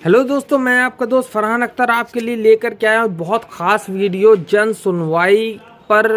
Hello दोस्तों, मैं आपका दोस्त फरहान अख्तर आपके लिए लेकर के आया हूँ बहुत ख़ास वीडियो। जन सुनवाई पर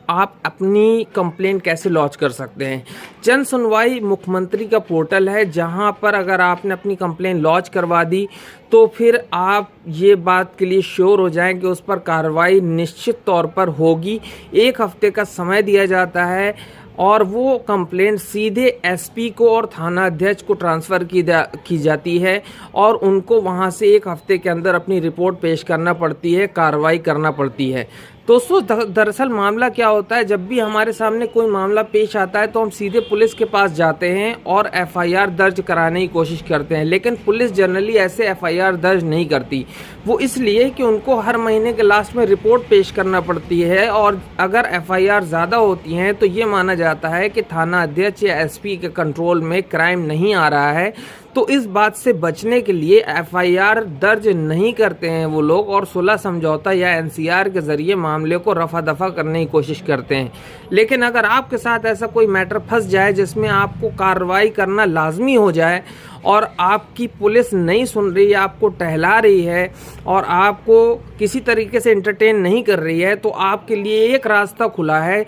आप अपनी कंप्लेंट कैसे लॉन्च कर सकते हैं। जन सुनवाई मुख्यमंत्री का पोर्टल है, जहां पर अगर आपने अपनी कंप्लेंट लॉन्च करवा दी तो फिर आप ये बात के लिए श्योर हो जाएं कि उस पर कार्रवाई निश्चित तौर पर होगी। 1 हफ्ते का समय दिया जाता है और वो कंप्लेंट सीधे एसपी को और थाना अध्यक्ष को ट्रांसफ़र की जाती है और उनको वहाँ से 1 हफ्ते के अंदर अपनी रिपोर्ट पेश करना पड़ती है, कार्रवाई करना पड़ती है। दोस्तों, दरअसल मामला क्या होता है, जब भी हमारे सामने कोई मामला पेश आता है तो हम सीधे पुलिस के पास जाते हैं और एफआईआर दर्ज कराने की कोशिश करते हैं, लेकिन पुलिस जनरली ऐसे एफआईआर दर्ज नहीं करती। वो इसलिए कि उनको हर महीने के लास्ट में रिपोर्ट पेश करना पड़ती है और अगर एफआईआर ज़्यादा होती हैं तो ये माना जाता है कि थाना अध्यक्ष या एसपी के कंट्रोल में क्राइम नहीं आ रहा है। तो इस बात से बचने के लिए एफआईआर दर्ज नहीं करते हैं वो लोग और सुलह समझौता या एनसीआर के ज़रिए मामले को रफा दफा करने की कोशिश करते हैं। लेकिन अगर आपके साथ ऐसा कोई मैटर फंस जाए जिसमें आपको कार्रवाई करना लाजमी हो जाए और आपकी पुलिस नहीं सुन रही है, आपको टहला रही है और आपको किसी तरीके से एंटरटेन नहीं कर रही है, तो आपके लिए एक रास्ता खुला है।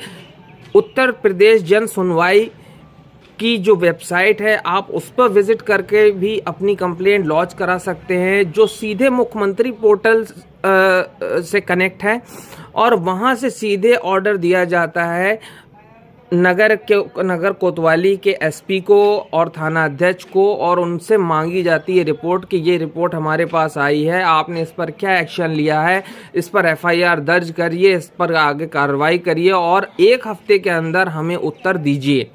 उत्तर प्रदेश जन सुनवाई की जो वेबसाइट है, आप उस पर विजिट करके भी अपनी कंप्लेंट लॉन्च करा सकते हैं, जो सीधे मुख्यमंत्री पोर्टल से कनेक्ट है और वहां से सीधे ऑर्डर दिया जाता है नगर कोतवाली के एसपी को और थाना अध्यक्ष को, और उनसे मांगी जाती है रिपोर्ट कि ये रिपोर्ट हमारे पास आई है, आपने इस पर क्या एक्शन लिया है, इस पर एफआईआर दर्ज करिए, इस पर आगे कार्रवाई करिए और 1 हफ्ते के अंदर हमें उत्तर दीजिए।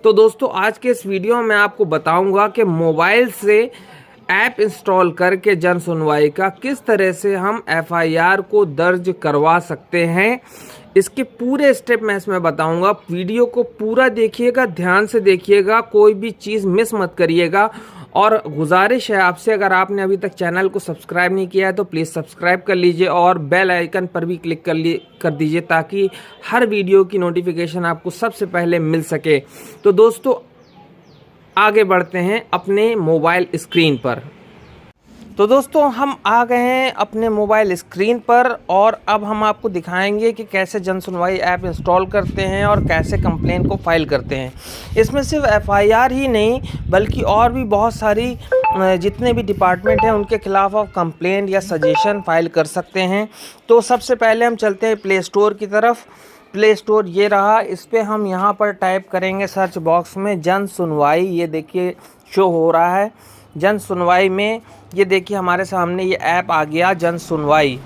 तो दोस्तों, आज के इस वीडियो में आपको बताऊंगा कि मोबाइल से ऐप इंस्टॉल करके जन सुनवाई का किस तरह से हम एफआईआर को दर्ज करवा सकते हैं। इसके पूरे स्टेप मैं इसमें बताऊंगा। वीडियो को पूरा देखिएगा, ध्यान से देखिएगा, कोई भी चीज़ मिस मत करिएगा। और गुजारिश है आपसे, अगर आपने अभी तक चैनल को सब्सक्राइब नहीं किया है तो प्लीज़ सब्सक्राइब कर लीजिए और बेल आइकन पर भी क्लिक कर दीजिए ताकि हर वीडियो की नोटिफिकेशन आपको सबसे पहले मिल सके। तो दोस्तों, आगे बढ़ते हैं अपने मोबाइल स्क्रीन पर। तो दोस्तों, हम आ गए हैं अपने मोबाइल स्क्रीन पर और अब हम आपको दिखाएंगे कि कैसे जन सुनवाई ऐप इंस्टॉल करते हैं और कैसे कंप्लेंट को फाइल करते हैं। इसमें सिर्फ एफआईआर ही नहीं बल्कि और भी बहुत सारी जितने भी डिपार्टमेंट हैं उनके खिलाफ आप कंप्लेंट या सजेशन फाइल कर सकते हैं। तो सबसे पहले हम चलते हैं प्ले स्टोर की तरफ। प्ले स्टोर ये रहा, इस पर हम यहाँ पर टाइप करेंगे सर्च बॉक्स में जन सुनवाई। ये देखिए शो हो रहा है जन सुनवाई में। ये देखिए हमारे सामने ये ऐप आ गया जन सुनवाई।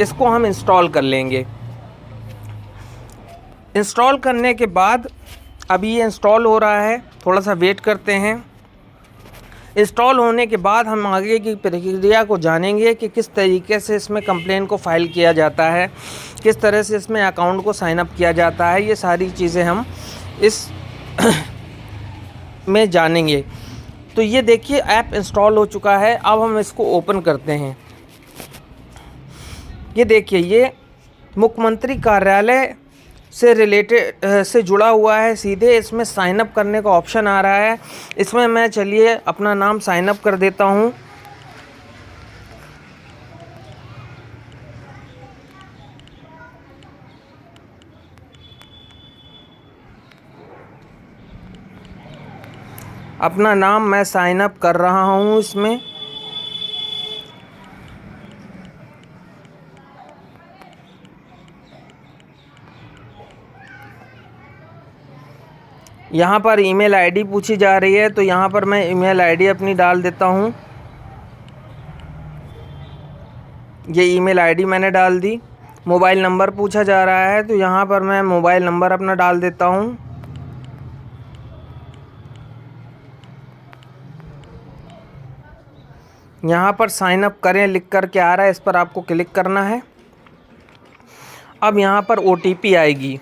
इसको हम इंस्टॉल कर लेंगे। इंस्टॉल करने के बाद अभी ये इंस्टॉल हो रहा है, थोड़ा सा वेट करते हैं। इंस्टॉल होने के बाद हम आगे की प्रक्रिया को जानेंगे कि किस तरीके से इसमें कंप्लेंट को फाइल किया जाता है, किस तरह से इसमें अकाउंट को साइन अप किया जाता है। ये सारी चीज़ें हम इस में जानेंगे। तो ये देखिए ऐप इंस्टॉल हो चुका है। अब हम इसको ओपन करते हैं। ये देखिए ये मुख्यमंत्री कार्यालय से रिलेटेड से जुड़ा हुआ है। सीधे इसमें साइन अप करने का ऑप्शन आ रहा है। इसमें मैं चलिए अपना नाम साइन अप कर देता हूँ। अपना नाम मैं साइन अप कर रहा हूँ इसमें। यहाँ पर ईमेल आईडी पूछी जा रही है, तो यहाँ पर मैं ईमेल आईडी अपनी डाल देता हूँ। ये ईमेल आईडी मैंने डाल दी। मोबाइल नंबर पूछा जा रहा है, तो यहाँ पर मैं मोबाइल नंबर अपना डाल देता हूँ। यहाँ पर साइन अप करें लिख कर के आ रहा है, इस पर आपको क्लिक करना है। अब यहाँ पर ओटीपी आएगी।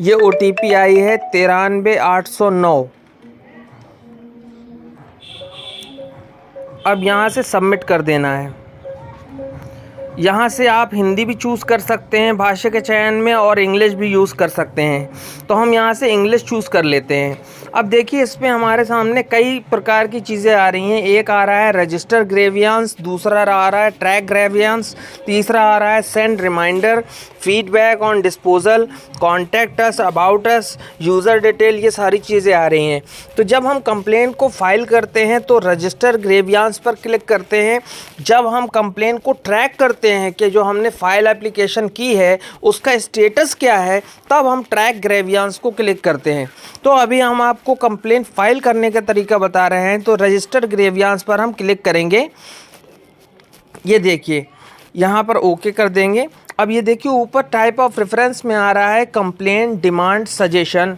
ये ओटीपी आई है 93809। अब यहाँ से सबमिट कर देना है। यहाँ से आप हिंदी भी चूज़ कर सकते हैं भाषा के चयन में, और इंग्लिश भी यूज़ कर सकते हैं। तो हम यहाँ से इंग्लिश चूज़ कर लेते हैं। अब देखिए इसमें हमारे सामने कई प्रकार की चीज़ें आ रही हैं। एक आ रहा है रजिस्टर ग्रेवियांस, दूसरा आ रहा है ट्रैक ग्रेवियांस, तीसरा आ रहा है send reminder, feedback on disposal, contact us, about us, user detail, ये सारी चीज़ें आ रही हैं। तो जब हम कंप्लेन को फाइल करते हैं तो रजिस्टर ग्रेवियांस पर क्लिक करते हैं। जब हम कंप्लेन को ट्रैक करते हैं कि जो हमने फ़ाइल एप्लीकेशन की है उसका स्टेटस क्या है, तब हम ट्रैक ग्रेवियांस को क्लिक करते हैं। तो अभी हम आपको कंप्लेन फाइल करने का तरीका बता रहे हैं। तो रजिस्टर ग्रेवियांस पर हम क्लिक करेंगे। ये देखिए यहाँ पर ओके कर देंगे। अब ये देखिए ऊपर टाइप ऑफ रेफरेंस में आ रहा है कंप्लेन, डिमांड, सजेशन,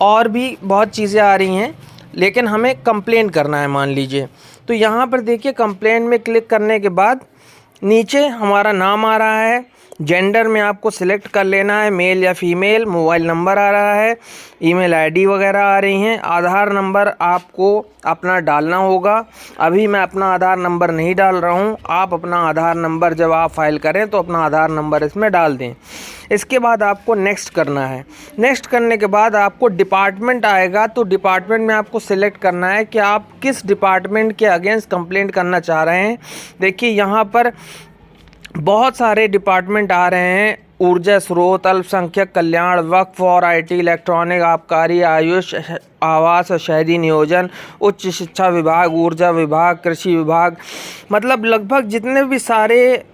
और भी बहुत चीज़ें आ रही हैं, लेकिन हमें कंप्लेन करना है मान लीजिए। तो यहाँ पर देखिए कंप्लेन में क्लिक करने के बाद नीचे हमारा नाम आ रहा है, जेंडर में आपको सिलेक्ट कर लेना है मेल या फीमेल, मोबाइल नंबर आ रहा है, ईमेल आईडी वगैरह आ रही हैं, आधार नंबर आपको अपना डालना होगा। अभी मैं अपना आधार नंबर नहीं डाल रहा हूं, आप अपना आधार नंबर जब आप फाइल करें तो अपना आधार नंबर इसमें डाल दें। इसके बाद आपको नेक्स्ट करना है। नेक्स्ट करने के बाद आपको डिपार्टमेंट आएगा, तो डिपार्टमेंट में आपको सिलेक्ट करना है कि आप किस डिपार्टमेंट के अगेंस्ट कंप्लेंट करना चाह रहे हैं। देखिए यहाँ पर बहुत सारे डिपार्टमेंट आ रहे हैं, ऊर्जा स्रोत, अल्पसंख्यक कल्याण, वक्फ और आईटी, इलेक्ट्रॉनिक, आबकारी, आयुष, आवास और शहरी नियोजन, उच्च शिक्षा विभाग, ऊर्जा विभाग, कृषि विभाग, मतलब लगभग जितने भी सारे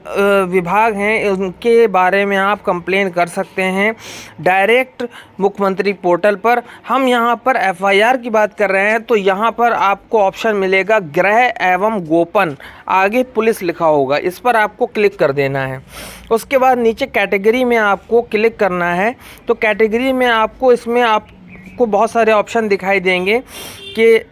विभाग हैं उनके बारे में आप कंप्लेन कर सकते हैं डायरेक्ट मुख्यमंत्री पोर्टल पर। हम यहाँ पर एफआईआर की बात कर रहे हैं, तो यहाँ पर आपको ऑप्शन मिलेगा गृह एवं गोपन, आगे पुलिस लिखा होगा, इस पर आपको क्लिक कर देना है। उसके बाद नीचे कैटेगरी में आपको क्लिक करना है। तो कैटेगरी में आपको इसमें आपको बहुत सारे ऑप्शन दिखाई देंगे कि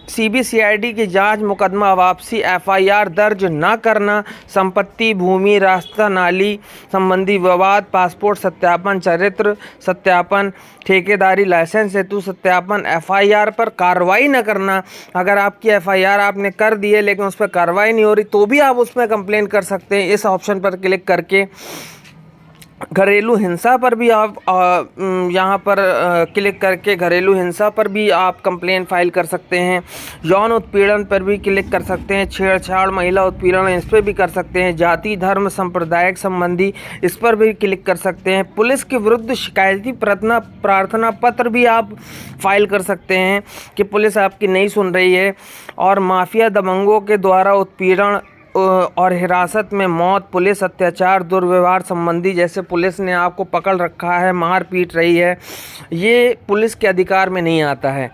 सीबीसीआईडी की जांच, मुकदमा वापसी, एफआईआर दर्ज न करना, संपत्ति, भूमि, रास्ता, नाली संबंधी विवाद, पासपोर्ट सत्यापन, चरित्र सत्यापन, ठेकेदारी, लाइसेंस हेतु सत्यापन, एफआईआर पर कार्रवाई न करना। अगर आपकी एफआईआर आपने कर दी है लेकिन उस पर कार्रवाई नहीं हो रही तो भी आप उसमें कंप्लेन कर सकते हैं इस ऑप्शन पर क्लिक करके। घरेलू हिंसा पर भी आप यहाँ पर क्लिक करके घरेलू हिंसा पर भी आप कंप्लेन फाइल कर सकते हैं। यौन उत्पीड़न पर भी क्लिक कर सकते हैं, छेड़छाड़, महिला उत्पीड़न, इस पर भी कर सकते हैं। जाति, धर्म, संप्रदायिक संबंधी, इस पर भी क्लिक कर सकते हैं। पुलिस के विरुद्ध शिकायती प्रार्थना पत्र भी आप फाइल कर सकते हैं कि पुलिस आपकी नहीं सुन रही है। और माफिया दबंगों के द्वारा उत्पीड़न और हिरासत में मौत, पुलिस अत्याचार, दुर्व्यवहार संबंधी, जैसे पुलिस ने आपको पकड़ रखा है, मार पीट रही है, ये पुलिस के अधिकार में नहीं आता है,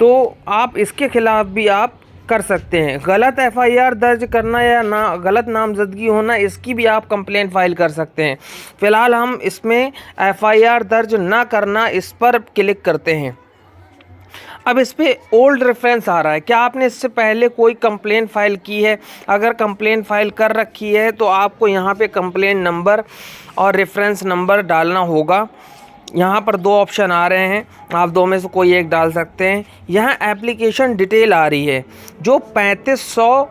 तो आप इसके खिलाफ भी आप कर सकते हैं। गलत एफआईआर दर्ज करना या गलत नामजदगी होना, इसकी भी आप कंप्लेंट फाइल कर सकते हैं। फ़िलहाल हम इसमें एफआईआर दर्ज ना करना, इस पर क्लिक करते हैं। अब इस पे ओल्ड रेफरेंस आ रहा है, क्या आपने इससे पहले कोई कंप्लेन फाइल की है? अगर कंप्लेन फाइल कर रखी है तो आपको यहाँ पे कंप्लेन नंबर और रेफरेंस नंबर डालना होगा। यहाँ पर दो ऑप्शन आ रहे हैं, आप दो में से कोई एक डाल सकते हैं। यहाँ एप्लीकेशन डिटेल आ रही है जो 3500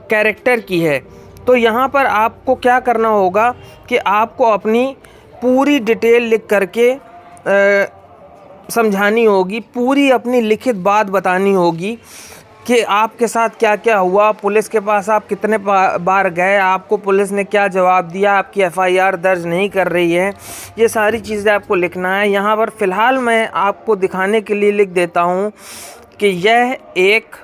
कैरेक्टर की है। तो यहाँ पर आपको क्या करना होगा कि आपको अपनी पूरी डिटेल लिख करके समझानी होगी, पूरी अपनी लिखित बात बतानी होगी कि आपके साथ क्या क्या हुआ, पुलिस के पास आप कितने बार गए, आपको पुलिस ने क्या जवाब दिया, आपकी एफआईआर दर्ज नहीं कर रही है, ये सारी चीज़ें आपको लिखना है। यहाँ पर फ़िलहाल मैं आपको दिखाने के लिए लिख देता हूँ कि यह एक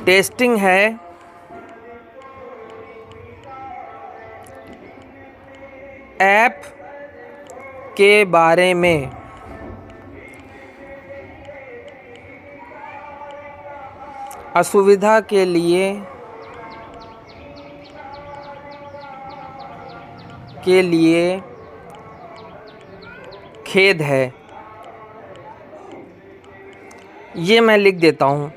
टेस्टिंग है ऐप के बारे में। असुविधा के लिए खेद है, ये मैं लिख देता हूँ।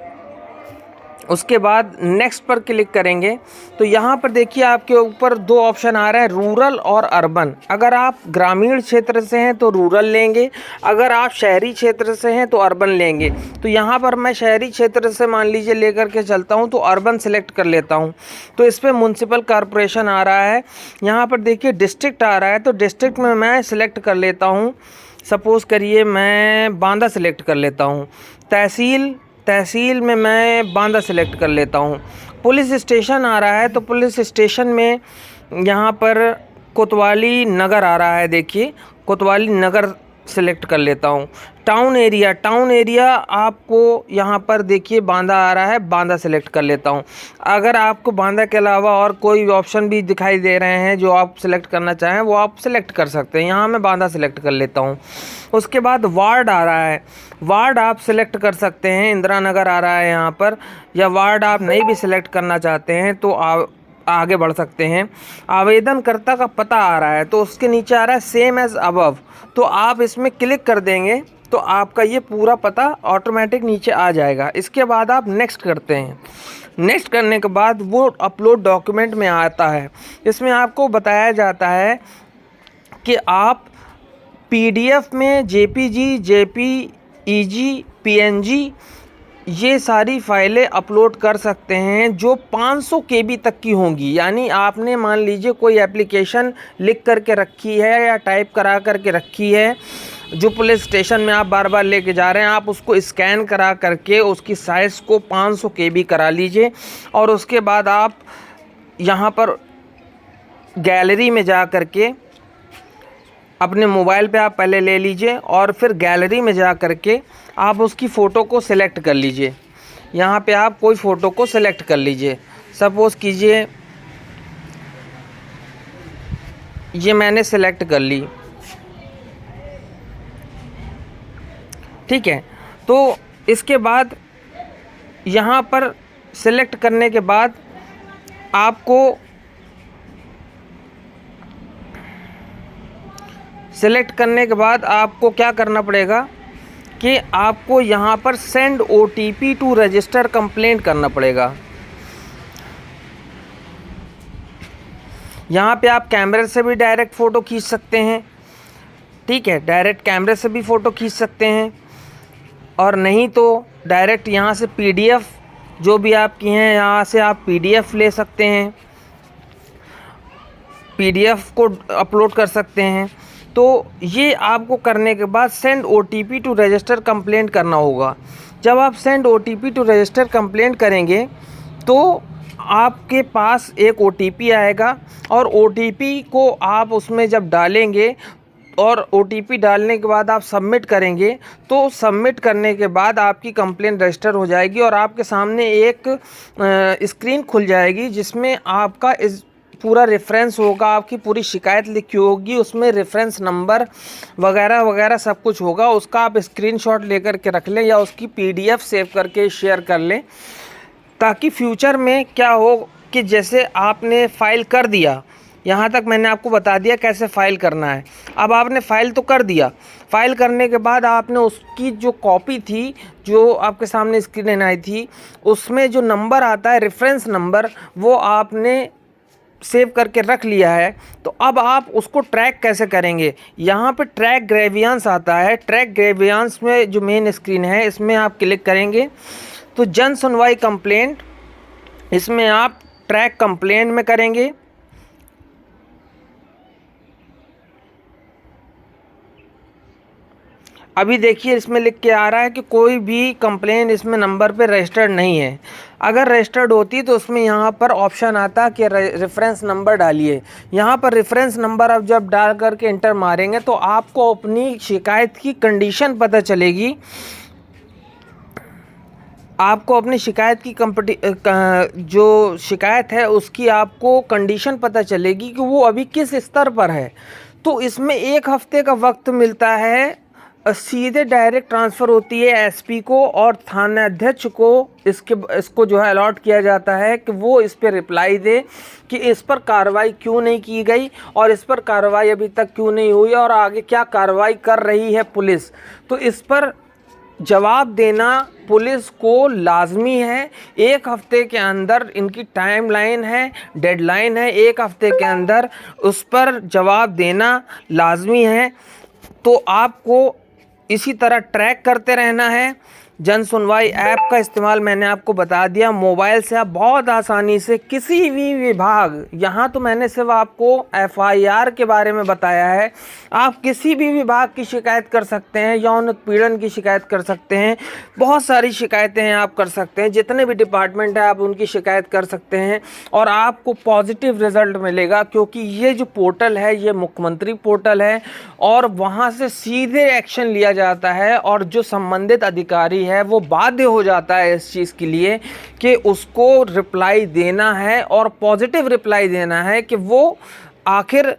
उसके बाद नेक्स्ट पर क्लिक करेंगे तो यहाँ पर देखिए आपके ऊपर दो ऑप्शन आ रहे हैं, रूरल और अर्बन। अगर आप ग्रामीण क्षेत्र से हैं तो रूरल लेंगे, अगर आप शहरी क्षेत्र से हैं तो अर्बन लेंगे। तो यहाँ पर मैं शहरी क्षेत्र से मान लीजिए लेकर के चलता हूँ तो अर्बन सेलेक्ट कर लेता हूँ। तो इस पर म्युनिसिपल कॉरपोरेशन आ रहा है, यहाँ पर देखिए डिस्ट्रिक्ट आ रहा है, तो डिस्ट्रिक्ट में मैं सिलेक्ट कर लेता हूँ। सपोज़ करिए मैं बांदा सेलेक्ट कर लेता हूँ। तहसील में मैं बांदा सेलेक्ट कर लेता हूँ। पुलिस स्टेशन आ रहा है तो पुलिस स्टेशन में यहाँ पर कोतवाली नगर आ रहा है, देखिए कोतवाली नगर सेलेक्ट कर लेता हूँ। टाउन एरिया आपको यहाँ पर देखिए बांदा आ रहा है, बांदा सेलेक्ट कर लेता हूँ। अगर आपको बांदा के अलावा और कोई ऑप्शन भी दिखाई दे रहे हैं जो आप सेलेक्ट करना चाहें वो आप सेलेक्ट कर सकते हैं। यहाँ मैं बांदा सेलेक्ट कर लेता हूँ। उसके बाद वार्ड आ रहा है, वार्ड आप सिलेक्ट कर सकते हैं, इंदिरा नगर आ रहा है यहाँ पर, या वार्ड आप नहीं भी सिलेक्ट करना चाहते हैं तो आगे बढ़ सकते हैं। आवेदनकर्ता का पता आ रहा है तो उसके नीचे आ रहा है सेम एज अबव, तो आप इसमें क्लिक कर देंगे तो आपका ये पूरा पता ऑटोमेटिक नीचे आ जाएगा। इसके बाद आप नेक्स्ट करते हैं। नेक्स्ट करने के बाद वो अपलोड डॉक्यूमेंट में आता है। इसमें आपको बताया जाता है कि आप PDF में JPG, JPEG, PNG ये सारी फाइलें अपलोड कर सकते हैं जो 500 KB तक की होंगी। यानी आपने मान लीजिए कोई एप्लीकेशन लिख करके रखी है या टाइप करा करके रखी है जो पुलिस स्टेशन में आप बार बार लेके जा रहे हैं, आप उसको स्कैन करा करके उसकी साइज़ को 500 KB करा लीजिए। और उसके बाद आप यहाँ पर गैलरी में जा करके अपने मोबाइल पे आप पहले ले लीजिए और फिर गैलरी में जा करके आप उसकी फ़ोटो को सिलेक्ट कर लीजिए। यहाँ पे आप कोई फ़ोटो को सिलेक्ट कर लीजिए। सपोज़ कीजिए ये मैंने सिलेक्ट कर ली, ठीक है। तो इसके बाद यहाँ पर सिलेक्ट करने के बाद आपको क्या करना पड़ेगा कि आपको यहाँ पर send OTP to register complaint करना पड़ेगा। यहाँ पे आप कैमरे से भी डायरेक्ट फ़ोटो खींच सकते हैं, ठीक है, डायरेक्ट कैमरे से भी फ़ोटो खींच सकते हैं, और नहीं तो डायरेक्ट यहाँ से PDF जो भी आपकी हैं यहाँ से आप PDF ले सकते हैं, PDF को अपलोड कर सकते हैं। तो ये आपको करने के बाद send OTP to register complaint करना होगा। जब आप send OTP to register complaint करेंगे तो आपके पास एक OTP आएगा और OTP को आप उसमें जब डालेंगे और OTP डालने के बाद आप सबमिट करेंगे तो सबमिट करने के बाद आपकी कंप्लेंट रजिस्टर हो जाएगी और आपके सामने एक स्क्रीन खुल जाएगी जिसमें आपका इस पूरा रेफरेंस होगा, आपकी पूरी शिकायत लिखी होगी, उसमें रेफरेंस नंबर वगैरह वगैरह सब कुछ होगा। उसका आप स्क्रीनशॉट लेकर के रख लें या उसकी PDF सेव करके शेयर कर लें, ताकि फ्यूचर में क्या हो कि जैसे आपने फ़ाइल कर दिया, यहाँ तक मैंने आपको बता दिया कैसे फ़ाइल करना है। अब आपने फ़ाइल तो कर दिया, फ़ाइल करने के बाद आपने उसकी जो कॉपी थी जो आपके सामने स्क्रीन आई थी उसमें जो नंबर आता है रेफरेंस नंबर वो आपने सेव करके रख लिया है। तो अब आप उसको ट्रैक कैसे करेंगे, यहाँ पे ट्रैक ग्रेवियांस आता है। ट्रैक ग्रेवियांस में जो मेन स्क्रीन है इसमें आप क्लिक करेंगे तो जन सुनवाई कंप्लेंट, इसमें आप ट्रैक कंप्लेंट में करेंगे। अभी देखिए इसमें लिख के आ रहा है कि कोई भी कंप्लेंट इसमें नंबर पे रजिस्टर्ड नहीं है। अगर रजिस्टर्ड होती तो उसमें यहाँ पर ऑप्शन आता कि रेफरेंस नंबर डालिए। यहाँ पर रेफरेंस नंबर अब जब डाल करके इंटर मारेंगे तो आपको अपनी शिकायत की कंडीशन पता चलेगी। आपको अपनी शिकायत की जो शिकायत है उसकी आपको कंडीशन पता चलेगी कि वो अभी किस स्तर पर है। तो इसमें 1 हफ्ते का वक्त मिलता है, सीधे डायरेक्ट ट्रांसफ़र होती है SP को और थानाध्यक्ष को इसको जो है अलॉट किया जाता है कि वो इस पर रिप्लाई दे कि इस पर कार्रवाई क्यों नहीं की गई और इस पर कार्रवाई अभी तक क्यों नहीं हुई और आगे क्या कार्रवाई कर रही है पुलिस। तो इस पर जवाब देना पुलिस को लाजमी है। 1 हफ्ते के अंदर इनकी टाइमलाइन है, डेडलाइन है, 1 हफ्ते के अंदर उस पर जवाब देना लाजमी है। तो आपको इसी तरह ट्रैक करते रहना है। जन सुनवाई ऐप का इस्तेमाल मैंने आपको बता दिया। मोबाइल से आप बहुत आसानी से किसी भी विभाग, यहाँ तो मैंने सिर्फ आपको FIR के बारे में बताया है, आप किसी भी विभाग की शिकायत कर सकते हैं, यौन उत्पीड़न की शिकायत कर सकते हैं, बहुत सारी शिकायतें हैं आप कर सकते हैं, जितने भी डिपार्टमेंट हैं आप उनकी शिकायत कर सकते हैं और आपको पॉजिटिव रिजल्ट मिलेगा। क्योंकि ये जो पोर्टल है ये मुख्यमंत्री पोर्टल है और वहाँ से सीधे एक्शन लिया जाता है और जो संबंधित अधिकारी है वो बाध्य हो जाता है इस चीज़ के लिए कि उसको रिप्लाई देना है और पॉजिटिव रिप्लाई देना है कि वो आखिर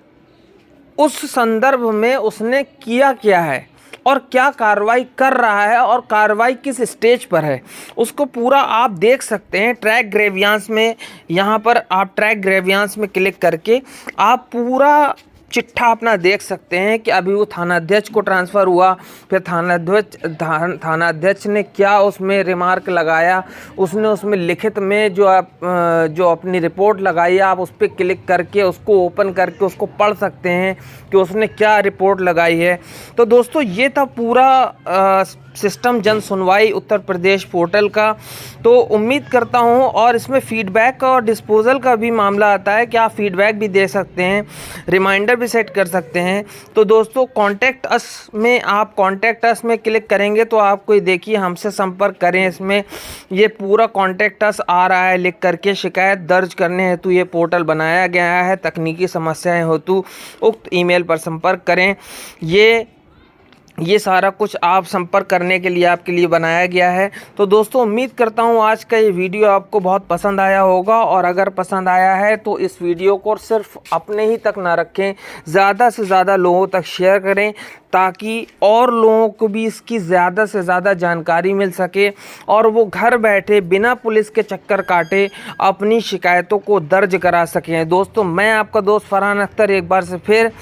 उस संदर्भ में उसने किया क्या है और क्या कार्रवाई कर रहा है और कार्रवाई किस स्टेज पर है, उसको पूरा आप देख सकते हैं ट्रैक ग्रेवियांस में। यहाँ पर आप ट्रैक ग्रेवियांस में क्लिक करके आप पूरा चिट्ठा अपना देख सकते हैं कि अभी वो थानाध्यक्ष को ट्रांसफ़र हुआ, फिर थानाध्यक्ष ने क्या उसमें रिमार्क लगाया, उसने उसमें लिखित में जो अपनी रिपोर्ट लगाई, आप उस पर क्लिक करके उसको ओपन करके उसको पढ़ सकते हैं कि उसने क्या रिपोर्ट लगाई है। तो दोस्तों ये था पूरा सिस्टम जन सुनवाई उत्तर प्रदेश पोर्टल का। तो उम्मीद करता हूँ, और इसमें फ़ीडबैक और डिस्पोज़ल का भी मामला आता है कि आप फ़ीडबैक भी दे सकते हैं, रिमाइंडर भी सेट कर सकते हैं। तो दोस्तों कॉन्टैक्ट अस में आप कॉन्टैक्ट अस में क्लिक करेंगे तो आपको ये देखिए हमसे संपर्क करें, इसमें ये पूरा कॉन्टैक्ट अस आ रहा है लिख करके। शिकायत दर्ज करने हेतु ये पोर्टल बनाया गया है, तकनीकी समस्याएं हेतु उक्त ईमेल पर संपर्क करें। ये सारा कुछ आप संपर्क करने के लिए आपके लिए बनाया गया है। तो दोस्तों उम्मीद करता हूँ आज का ये वीडियो आपको बहुत पसंद आया होगा, और अगर पसंद आया है तो इस वीडियो को सिर्फ अपने ही तक ना रखें, ज़्यादा से ज़्यादा लोगों तक शेयर करें ताकि और लोगों को भी इसकी ज़्यादा से ज़्यादा जानकारी मिल सके और वो घर बैठे बिना पुलिस के चक्कर काटे अपनी शिकायतों को दर्ज करा सकें। दोस्तों मैं आपका दोस्त फरहान अख्तर एक बार से फिर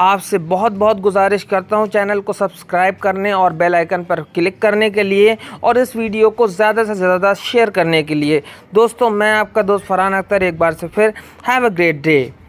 आपसे बहुत बहुत गुजारिश करता हूं चैनल को सब्सक्राइब करने और बेल आइकन पर क्लिक करने के लिए और इस वीडियो को ज़्यादा से ज़्यादा शेयर करने के लिए। दोस्तों मैं आपका दोस्त फरहान अख्तर एक बार से फिर हैव अ ग्रेट डे।